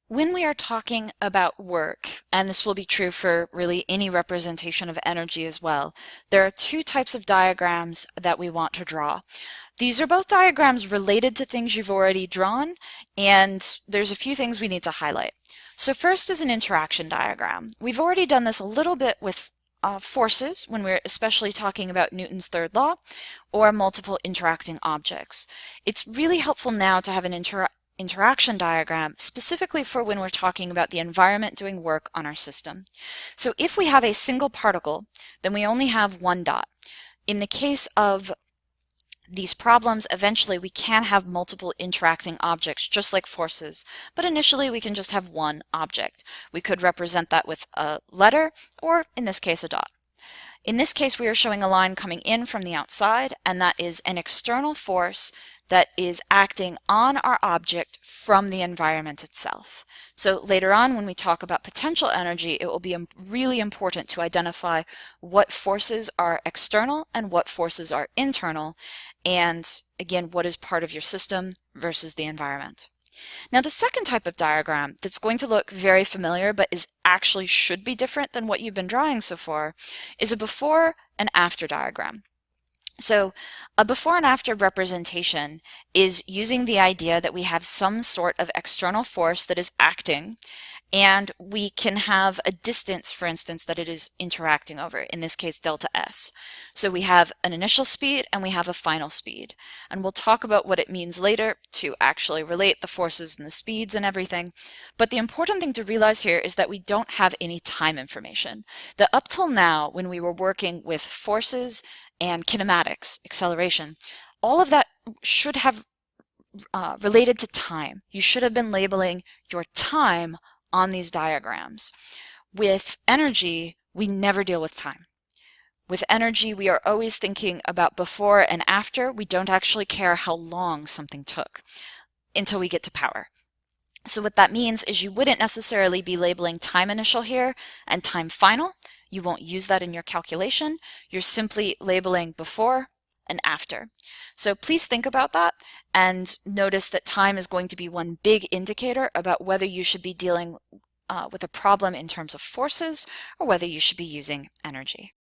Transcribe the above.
When we are talking about work, and this will be true for really any representation of energy as well, there are two types of diagrams that we want to draw. These are both diagrams related to things you've already drawn, and there's a few things we need to highlight. So first is an interaction diagram. We've already done this a little bit with forces when we're especially talking about Newton's third law or multiple interacting objects. It's really helpful now to have an interaction diagram specifically for when we're talking about the environment doing work on our system. So if we have a single particle, then we only have one dot. In the case of these problems, eventually we can have multiple interacting objects just like forces, but initially we can just have one object. We could represent that with a letter or in this case a dot. In this case, we are showing a line coming in from the outside, and that is an external force that is acting on our object from the environment itself. So later on, when we talk about potential energy, it will be really important to identify what forces are external and what forces are internal, and again, what is part of your system versus the environment. Now the second type of diagram that's going to look very familiar but is actually should be different than what you've been drawing so far is a before and after diagram. So a before and after representation is using the idea that we have some sort of external force that is acting, and we can have a distance, for instance, that it is interacting over, in this case delta S. So we have an initial speed and we have a final speed. And we'll talk about what it means later to actually relate the forces and the speeds and everything. But the important thing to realize here is that we don't have any time information. That up till now, when we were working with forces and kinematics, acceleration, all of that should have related to time. You should have been labeling your time on these diagrams. With energy, we never deal with time. With energy, we are always thinking about before and after. We don't actually care how long something took until we get to power. So what that means is you wouldn't necessarily be labeling time initial here and time final. You won't use that in your calculation. You're simply labeling before and after. So please think about that and notice that time is going to be one big indicator about whether you should be dealing with a problem in terms of forces or whether you should be using energy.